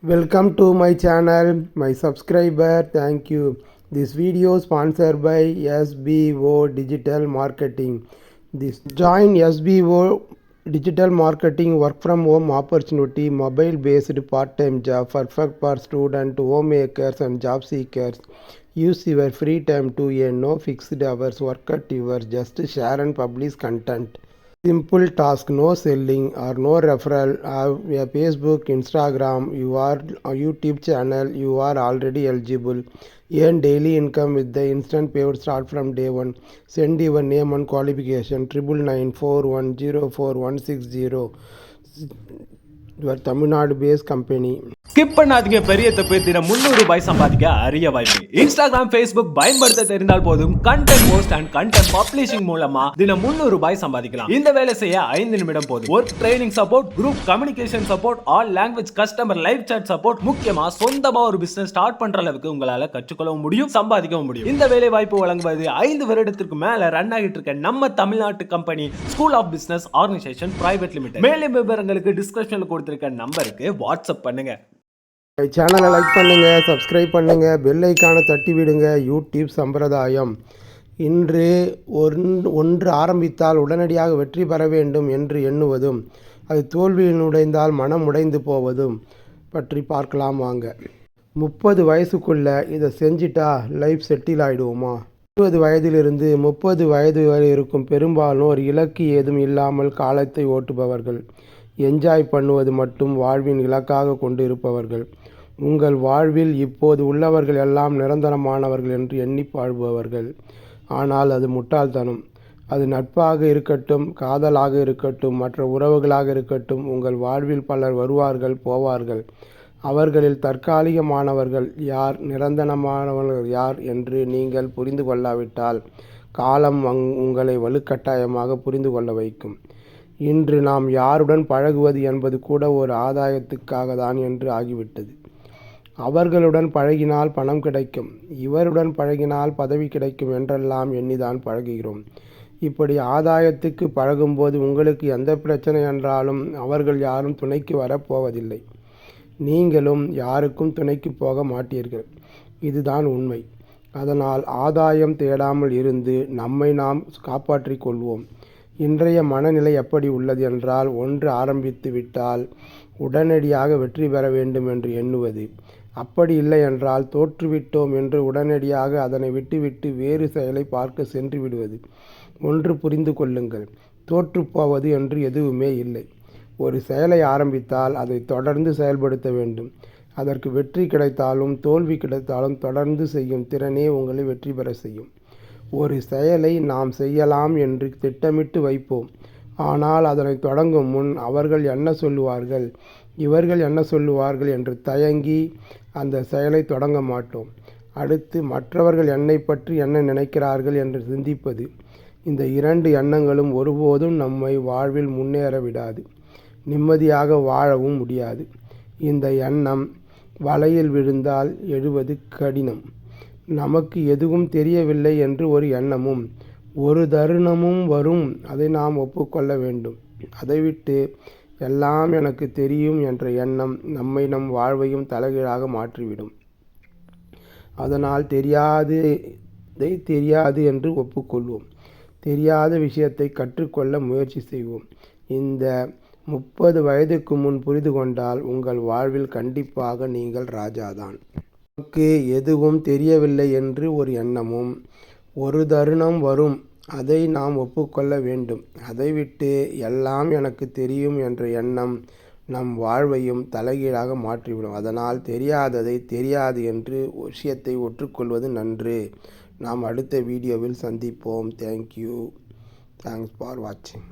Welcome to my channel, my subscriber. Thank you. This video sponsored by SBO Digital Marketing. This join SBO Digital Marketing work from home opportunity, mobile based part-time job, perfect for student, homemakers and job seekers. Use your free time to earn, no fixed hours, work at yours, just share and publish content. Simple task, no selling or no referral. Have a Facebook, Instagram, your YouTube channel, you are already eligible. Earn daily income with the instant payout start from day one. Send your name and qualification 9994104160. Your Tamil Nadu based company. Skip பண்ணாதீங்க. பெரிய தப்பு. தினம் 300 ரூபாய் சம்பாதிக்க அரிய வாய்ப்பு. Instagram, Facebook பயன்படுத்த தெரிந்தால் போதும் content post and content publishing மூலமா தினம் 300 ரூபாய் சம்பாதிக்கலாம். இந்த வேலை செய்ய 5 நிமிடம் போதும். Work training support, group communication support, all language customer live chat support, முக்கியமா சொந்தமா ஒரு பிசினஸ் ஸ்டார்ட் பண்ற அளவுக்கு உங்களால கற்றுக்கொள்ளவும் முடியும், சம்பாதிக்கவும் முடியும். இந்த வேலை வாய்ப்பு வழங்குவது 5 வருடத்திற்கு மேல ரன் ஆகிட்டு இருக்க நம்ம தமிழ்நாட்டு company school of business organisation private limited. மேலும் விவரங்களுக்கு டிஸ்கிரிப்ஷன்ல கொடுத்திருக்க நம்பருக்கு வாட்ஸ்அப் பண்ணுங்க. சேனலை லைக் பண்ணுங்கள், சப்ஸ்கிரைப் பண்ணுங்கள், பெல் ஐக்கானை தட்டி விடுங்க. யூடியூப் சம்பிரதாயம். இன்று ஒன்று ஆரம்பித்தால் உடனடியாக வெற்றி பெற வேண்டும் என்று எண்ணுவதும், அது தோல்வியில் உடைந்தால் மனம் உடைந்து போவதும் பற்றி பார்க்கலாம் வாங்க. 30 வயசுக்குள்ளே இதை செஞ்சிட்டா லைஃப் செட்டில் ஆகிடுவோமா? 20 வயதிலிருந்து 30 வயது வரை இருக்கும் பெரும்பாலோர் இலக்கு ஏதும் இல்லாமல் காலத்தை ஓட்டுபவர்கள். என்ஜாய் பண்ணுவது மட்டும் வாழ்வின் இலக்காக கொண்டு இருப்பவர்கள். உங்கள் வாழ்வில் இப்போது உள்ளவர்கள் எல்லாம் நிரந்தரமானவர்கள் என்று எண்ணி வாழ்பவர்கள். ஆனால் அது முட்டாள்தனம். அது நட்பாக இருக்கட்டும், காதலாக இருக்கட்டும், மற்ற உறவுகளாக இருக்கட்டும், உங்கள் வாழ்வில் பலர் வருவார்கள், போவார்கள். அவர்களில் தற்காலிகமானவர்கள் யார், நிரந்தரமானவர்கள் யார் என்று நீங்கள் புரிந்து கொள்ளாவிட்டால் காலம் உங்களை வலுக்கட்டாயமாக புரிந்து கொள்ள வைக்கும். இன்று நாம் யாருடன் பழகுவது என்பது கூட ஒரு ஆதாயத்துக்காக தான் என்று ஆகிவிட்டது. அவர்களுடன் பழகினால் பணம் கிடைக்கும், இவருடன் பழகினால் பதவி கிடைக்கும் என்றெல்லாம் எண்ணிதான் பழகுகிறோம். இப்படி ஆதாயத்துக்கு பழகும்போது உங்களுக்கு எந்த பிரச்சனை என்றாலும் அவர்கள் யாரும் துணைக்கு வரப்போவதில்லை. நீங்களும் யாருக்கும் துணைக்கு போக மாட்டீர்கள். இதுதான் உண்மை. அதனால் ஆதாயம் தேடாமல் இருந்து நம்மை நாம் காப்பாற்றிக் கொள்வோம். இன்றைய மனநிலை எப்படி உள்ளது என்றால், ஒன்று ஆரம்பித்து விட்டால் உடனடியாக வெற்றி பெற வேண்டும் என்று எண்ணுவது. அப்படி இல்லை என்றால் தோற்றுவிட்டோம் என்று உடனடியாக அதனை விட்டுவிட்டு வேறு செயலை பார்க்க சென்று விடுவது. ஒன்று புரிந்து கொள்ளுங்கள், தோற்றுப்போவது என்று எதுவுமே இல்லை. ஒரு செயலை ஆரம்பித்தால் அதை தொடர்ந்து செயல்படுத்த வேண்டும். அதற்கு வெற்றி கிடைத்தாலும் தோல்வி கிடைத்தாலும் தொடர்ந்து செய்யும் திறனே உங்களை வெற்றி பெற செய்யும். ஒரு செயலை நாம் செய்யலாம் என்று திட்டமிட்டு வைப்போம். ஆனால் அதனை தொடங்கும் முன் அவர்கள் என்ன சொல்லுவார்கள், இவர்கள் என்ன சொல்லுவார்கள் என்று தயங்கி அந்த செயலை தொடங்க மாட்டோம். அடுத்து மற்றவர்கள் என்னை பற்றி என்ன நினைக்கிறார்கள் என்று சிந்திப்பது. இந்த 2 எண்ணங்களும் ஒருபோதும் நம்மை வாழ்வில் முன்னேற விடாது, நிம்மதியாக வாழவும் முடியாது. இந்த எண்ணம் வலையில் விழுந்தால் எழுவது கடினம். நமக்கு எதுவும் தெரியவில்லை என்று ஒரு எண்ணமும் ஒரு தருணமும் வரும், அதை நாம் ஒப்புக்கொள்ள வேண்டும். அதை விட்டு எல்லாம் எனக்கு தெரியும் என்ற எண்ணம் நம்மை நம் வாழ்வையும் தலைகீழாக மாற்றிவிடும். அதனால் தெரியாது என்று ஒப்புக்கொள்வோம். தெரியாத விஷயத்தை கற்றுக்கொள்ள முயற்சி செய்வோம். இந்த 30 வயதுக்கு முன் புரிந்து கொண்டால் உங்கள் வாழ்வில் கண்டிப்பாக நீங்கள் ராஜாதான். நமக்கு எதுவும் தெரியவில்லை என்று ஒரு எண்ணமும் ஒரு தருணம் வரும், அதை நாம் ஒப்புக்கொள்ள வேண்டும். அதை விட்டு எல்லாம் எனக்கு தெரியும் என்ற எண்ணம் நம் வாழ்வையும் தலைகீழாக மாற்றிவிடும். அதனால் தெரியாததை தெரியாது என்று விஷயத்தை ஒற்றுக்கொள்வது நன்று. நாம் அடுத்த வீடியோவில் சந்திப்போம். தேங்க்ஸ் ஃபார் வாட்சிங்.